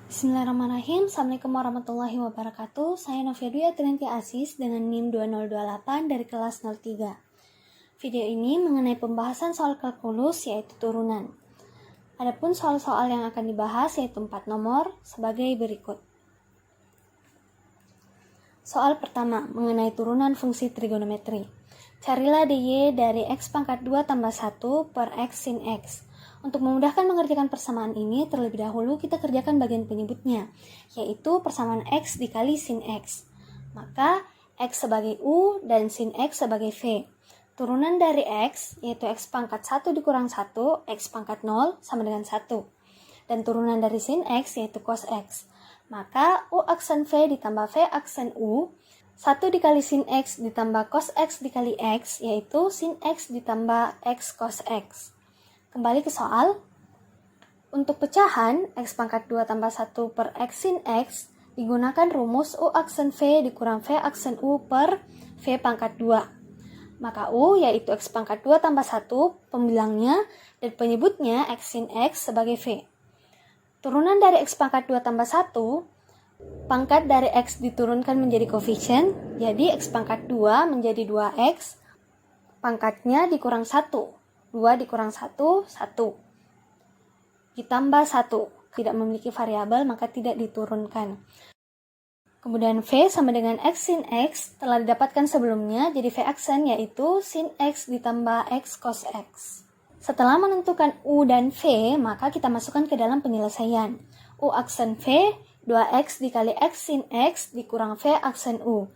Bismillahirrahmanirrahim. Assalamualaikum warahmatullahi wabarakatuh. Saya Novia Dwi Atrinti Aziz dengan NIM 2028 dari kelas 03. Video ini mengenai pembahasan soal kalkulus yaitu turunan. Adapun soal-soal yang akan dibahas yaitu 4 nomor sebagai berikut. Soal pertama mengenai turunan fungsi trigonometri. Carilah dy dari x pangkat 2 tambah 1 per x sin x. Untuk memudahkan mengerjakan persamaan ini, terlebih dahulu kita kerjakan bagian penyebutnya, yaitu persamaan x dikali sin x. Maka, x sebagai u dan sin x sebagai v. Turunan dari x, yaitu x pangkat 1 dikurang 1, x pangkat 0 sama dengan 1. Dan turunan dari sin x, yaitu cos x. Maka, u aksen v ditambah v aksen u, 1 dikali sin x ditambah cos x dikali x, yaitu sin x ditambah x cos x. Kembali ke soal. Untuk pecahan, x pangkat 2 tambah 1 per x sin x digunakan rumus u aksen v dikurang v aksen u per v pangkat 2. Maka u yaitu x pangkat 2 tambah 1 pembilangnya dan penyebutnya x sin x sebagai v. Turunan dari x pangkat 2 tambah 1, pangkat dari x diturunkan menjadi koefisien, jadi x pangkat 2 menjadi 2x, pangkatnya dikurang 1. 2 dikurang 1, 1. Ditambah 1. Tidak memiliki variabel, maka tidak diturunkan. Kemudian V sama dengan X sin X telah didapatkan sebelumnya, jadi V aksen yaitu sin X ditambah X cos X. Setelah menentukan U dan V, maka kita masukkan ke dalam penyelesaian. U aksen V, 2X dikali X sin X dikurang V aksen U.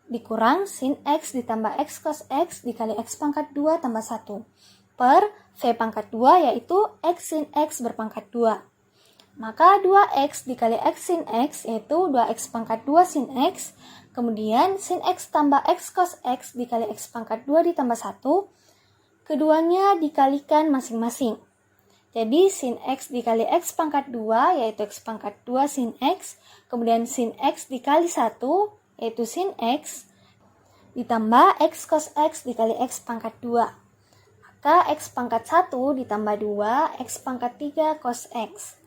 Dikurang sin X ditambah X cos X dikali X pangkat 2 tambah 1. Per V pangkat 2 yaitu X sin X berpangkat 2. Maka 2X dikali X sin X yaitu 2X pangkat 2 sin X. Kemudian sin X tambah X cos X dikali X pangkat 2 ditambah 1. Keduanya dikalikan masing-masing. Jadi sin X dikali X pangkat 2 yaitu X pangkat 2 sin X. Kemudian sin X dikali 1 yaitu sin X. Ditambah X cos X dikali X pangkat 2. Maka X pangkat 1 ditambah 2, X pangkat 3 cos X.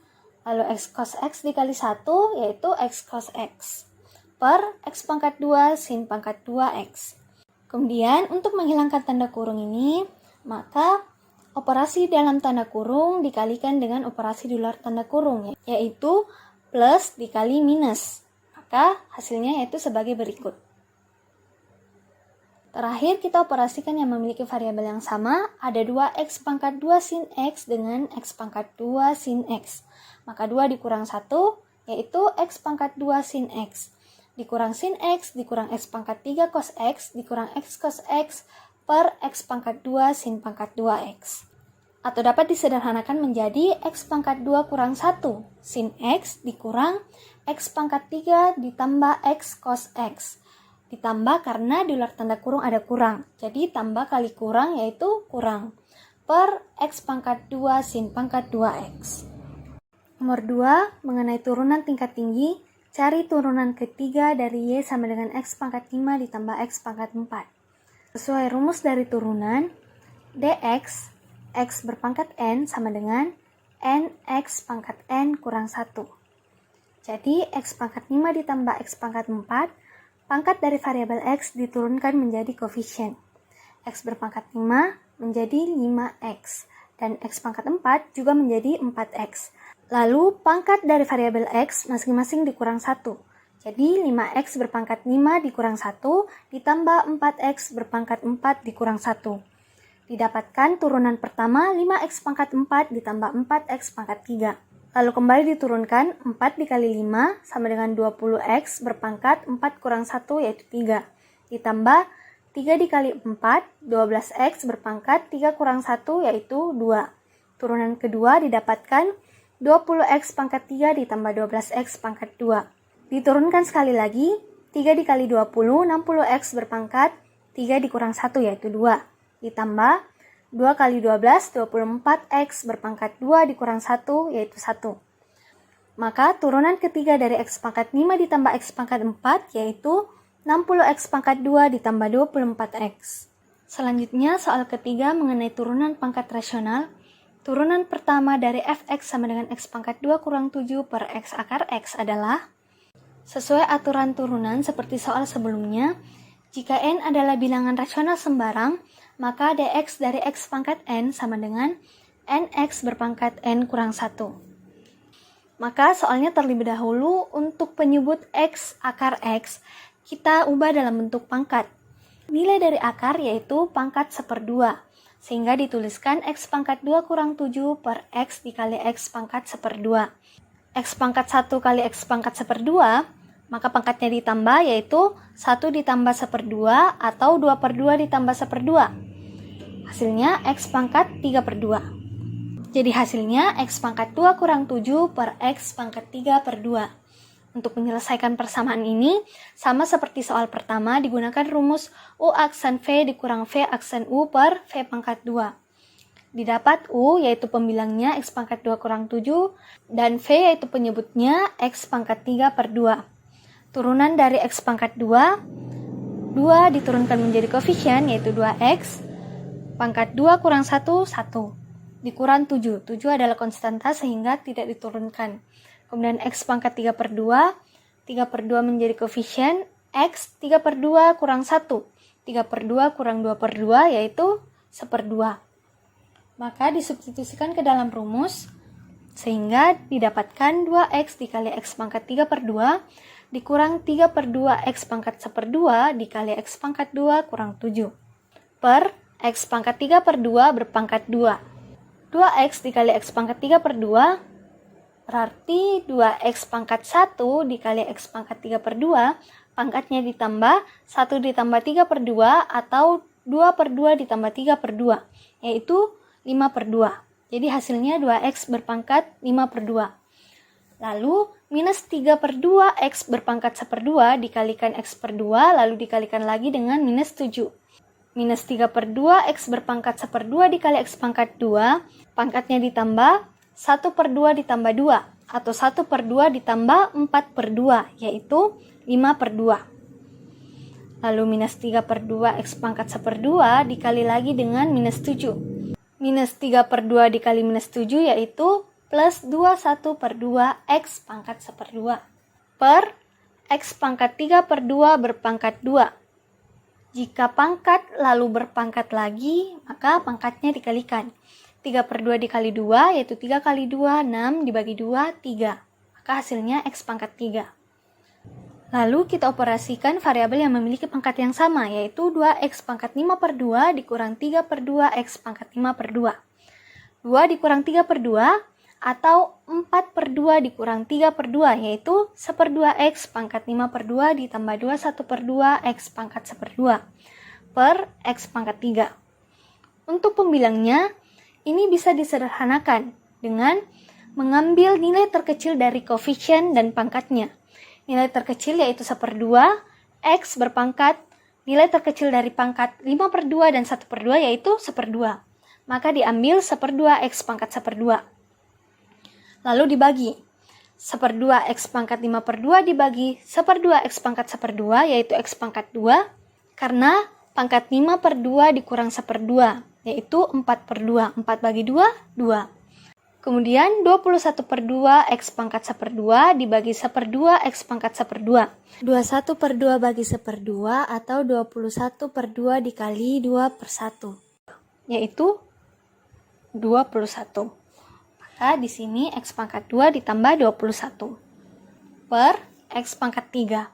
Lalu X cos X dikali 1, yaitu X cos X. Per X pangkat 2 sin pangkat 2X. Kemudian, untuk menghilangkan tanda kurung ini, maka operasi dalam tanda kurung dikalikan dengan operasi di luar tanda kurung, yaitu plus dikali minus. Maka hasilnya yaitu sebagai berikut. Terakhir, kita operasikan yang memiliki variabel yang sama, ada 2x pangkat 2 sin x dengan x pangkat 2 sin x. Maka 2 dikurang 1, yaitu x pangkat 2 sin x. Dikurang sin x, dikurang x pangkat 3 cos x, dikurang x cos x, per x pangkat 2 sin pangkat 2x. Atau dapat disederhanakan menjadi x pangkat 2 kurang 1 sin x, dikurang x pangkat 3 ditambah x cos x. Ditambah karena di luar tanda kurung ada kurang. Jadi tambah kali kurang yaitu kurang. Per X pangkat 2 sin pangkat 2X. Nomor 2, mengenai turunan tingkat tinggi, cari turunan ketiga dari Y sama dengan X pangkat 5 ditambah X pangkat 4. Sesuai rumus dari turunan, dx, X berpangkat N sama dengan NX pangkat N kurang 1. Jadi X pangkat 5 ditambah X pangkat 4, pangkat dari variabel X diturunkan menjadi koefisien. X berpangkat 5 menjadi 5X, dan X pangkat 4 juga menjadi 4X. Lalu, pangkat dari variabel X masing-masing dikurang 1. Jadi, 5X berpangkat 5 dikurang 1, ditambah 4X berpangkat 4 dikurang 1. Didapatkan turunan pertama 5X pangkat 4 ditambah 4X pangkat 3. Lalu kembali diturunkan 4 dikali 5 sama dengan 20x berpangkat 4 kurang 1 yaitu 3. Ditambah 3 dikali 4, 12x berpangkat 3 kurang 1 yaitu 2. Turunan kedua didapatkan 20x pangkat 3 ditambah 12x pangkat 2. Diturunkan sekali lagi 3 dikali 20, 60x berpangkat 3 dikurang 1 yaitu 2. Ditambah 2 kali 12, 24x berpangkat 2 dikurang 1, yaitu 1. Maka turunan ketiga dari x pangkat 5 ditambah x pangkat 4, yaitu 60x pangkat 2 ditambah 24x. Selanjutnya, soal ketiga mengenai turunan pangkat rasional. Turunan pertama dari fx sama dengan x pangkat 2 kurang 7 per x akar x adalah, sesuai aturan turunan seperti soal sebelumnya, jika n adalah bilangan rasional sembarang, maka dx dari x pangkat n sama dengan nx berpangkat n kurang 1. Maka soalnya terlebih dahulu untuk penyebut x akar x, kita ubah dalam bentuk pangkat. Nilai dari akar yaitu pangkat 1/2. Sehingga dituliskan x pangkat 2 kurang 7 per x dikali x pangkat 1/2. X pangkat 1 kali x pangkat 1/2, maka pangkatnya ditambah yaitu 1 ditambah 1/2 atau 2/2 ditambah 1/2. Hasilnya x pangkat 3/2. Jadi hasilnya x pangkat 2 kurang 7 per x pangkat 3/2. Untuk menyelesaikan persamaan ini, sama seperti soal pertama, digunakan rumus U aksen V dikurang V aksen U per V pangkat 2. Didapat U yaitu pembilangnya x pangkat 2 kurang 7, dan V yaitu penyebutnya x pangkat 3/2. Turunan dari x pangkat 2 diturunkan menjadi koefisien yaitu 2x, pangkat 2 kurang 1, 1. Dikurang 7 adalah konstanta sehingga tidak diturunkan. Kemudian x pangkat 3/2 menjadi koefisien, x 3/2 kurang 1, 3/2 kurang 2/2 yaitu 1/2. Maka disubstitusikan ke dalam rumus, sehingga didapatkan 2x dikali x pangkat 3/2 dikurang 3/2 x pangkat 1/2 dikali x pangkat 2 kurang 7 per x pangkat 3/2 berpangkat 2. 2x dikali x pangkat 3/2 berarti 2x pangkat 1 dikali x pangkat 3/2, pangkatnya ditambah 1 ditambah 3/2 atau 2/2 ditambah 3/2, yaitu 5/2. Jadi hasilnya 2x berpangkat 5/2. Lalu minus 3/2 x berpangkat 1/2 dikalikan x per 2, lalu dikalikan lagi dengan minus 7. Minus 3/2 x berpangkat 1/2 dikali x pangkat 2, pangkatnya ditambah 1/2 ditambah 2 atau 1/2 ditambah 4/2 yaitu 5/2. Lalu minus 3/2 x pangkat 1/2 dikali lagi dengan minus 7. Minus 3/2 dikali minus 7 yaitu plus 21/2 x pangkat 1/2 per x pangkat 3/2 berpangkat 2. Jika pangkat lalu berpangkat lagi, maka pangkatnya dikalikan. 3/2 dikali 2 yaitu 3 kali 2, 6 dibagi 2, 3. Maka hasilnya x pangkat 3. Lalu kita operasikan variabel yang memiliki pangkat yang sama yaitu 2x pangkat 5/2 dikurang 3/2 x pangkat 5/2. 2 dikurang 3/2 atau 4/2 dikurang 3/2 yaitu 1/2x pangkat 5/2 ditambah 2 1/2 x pangkat 1/2 per x pangkat 3. Untuk pembilangnya, ini bisa disederhanakan dengan mengambil nilai terkecil dari koefisien dan pangkatnya. Nilai terkecil yaitu 1/2, x berpangkat, nilai terkecil dari pangkat 5/2 dan 1/2 yaitu 1/2. Maka diambil 1/2 x pangkat 1/2. Lalu dibagi. 1/2 x pangkat 5/2 dibagi 1/2 x pangkat 1/2 yaitu x pangkat 2, karena pangkat 5/2 dikurang 1/2. Yaitu 4/2. 4 bagi 2, 2. Kemudian 21/2 x pangkat 1/2 dibagi 1/2 x pangkat 1/2. 21/2 bagi 1/2 atau 21/2 dikali 2/1. Yaitu 21. Maka di sini x pangkat 2 ditambah 21. Per x pangkat 3.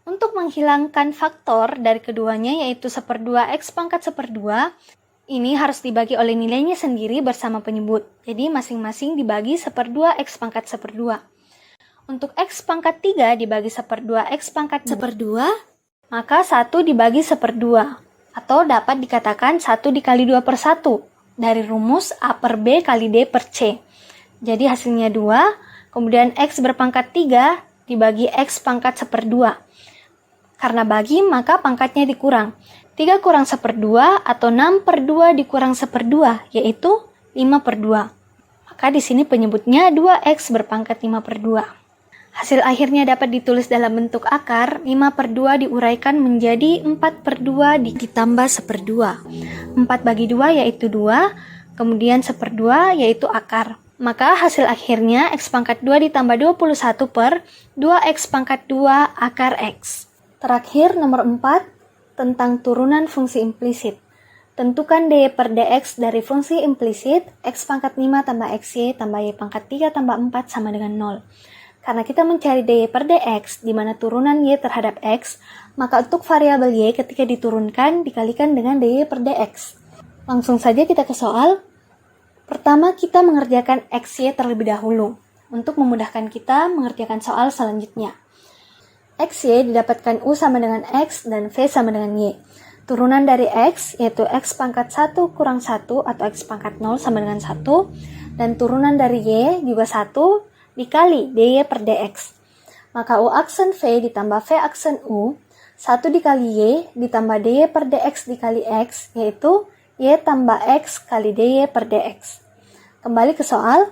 Untuk menghilangkan faktor dari keduanya yaitu 1/2 x pangkat 1/2, ini harus dibagi oleh nilainya sendiri bersama penyebut. Jadi masing-masing dibagi 1/2 x pangkat 1/2. Untuk x pangkat 3 dibagi 1/2 x pangkat 1/2, maka 1 dibagi 1/2. Atau dapat dikatakan 1 dikali 2/1 dari rumus A per B kali D per C. Jadi hasilnya 2, kemudian x berpangkat 3 dibagi x pangkat 1/2. Karena bagi maka pangkatnya dikurang. 3 kurang 1/2 atau 6/2 dikurang 1/2 yaitu 5/2. Maka di sini penyebutnya 2x berpangkat 5/2. Hasil akhirnya dapat ditulis dalam bentuk akar. 5/2 diuraikan menjadi 4/2 ditambah 1/2. 4 bagi 2 yaitu 2. kemudian 1/2 yaitu akar. Maka hasil akhirnya X pangkat 2 ditambah 21 per 2X pangkat 2 akar X. Terakhir nomor 4 tentang turunan fungsi implisit. Tentukan dy per dx dari fungsi implisit X pangkat 5 tambah XY tambah Y pangkat 3 tambah 4 sama dengan 0. Karena kita mencari dy per dx di mana turunan Y terhadap X, maka untuk variabel Y ketika diturunkan dikalikan dengan dy per dx. Langsung saja kita ke soal. Pertama kita mengerjakan XY terlebih dahulu untuk memudahkan kita mengerjakan soal selanjutnya. XY didapatkan U sama dengan X dan V sama dengan Y. Turunan dari X yaitu X pangkat 1 kurang 1 atau X pangkat 0 sama dengan 1. Dan turunan dari Y juga 1 dikali dy per dx. Maka U aksen V ditambah V aksen U, 1 dikali Y ditambah dy per dx dikali X yaitu Y tambah X kali dy per dx. Kembali ke soal.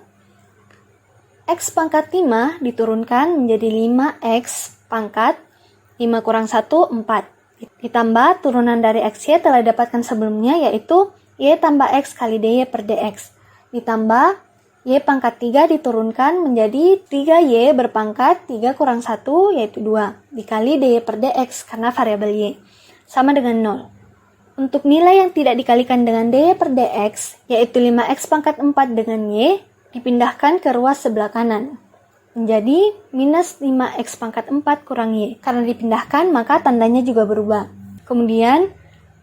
X pangkat 5 diturunkan menjadi 5X pangkat 5 kurang 1, 4. Ditambah turunan dari XY telah didapatkan sebelumnya yaitu Y tambah X kali dy per dx. Ditambah Y pangkat 3 diturunkan menjadi 3Y berpangkat 3 kurang 1 yaitu 2 dikali dy per dx karena variabel Y sama dengan 0. Untuk nilai yang tidak dikalikan dengan dy per dx yaitu 5X pangkat 4 dengan Y dipindahkan ke ruas sebelah kanan. Menjadi minus 5X pangkat 4 kurang Y. Karena dipindahkan maka tandanya juga berubah. Kemudian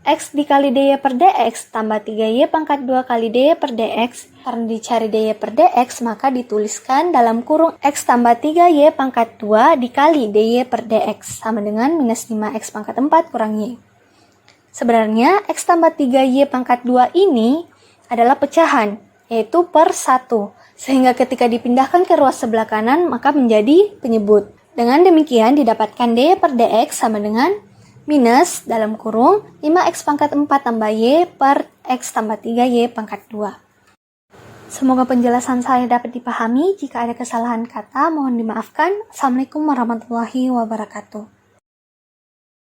X dikali dy per dx tambah 3Y pangkat 2 kali dy per dx. Karena dicari dy per dx maka dituliskan dalam kurung X tambah 3Y pangkat 2 dikali dy per dx sama dengan minus 5X pangkat 4 kurang Y. Sebenarnya X tambah 3Y pangkat 2 ini adalah pecahan yaitu per 1. Sehingga ketika dipindahkan ke ruas sebelah kanan maka menjadi penyebut. Dengan demikian didapatkan dy per dx sama dengan minus dalam kurung 5X pangkat 4 tambah Y per X tambah 3Y pangkat 2. Semoga penjelasan saya dapat dipahami. Jika ada kesalahan kata mohon dimaafkan. Assalamualaikum warahmatullahi wabarakatuh.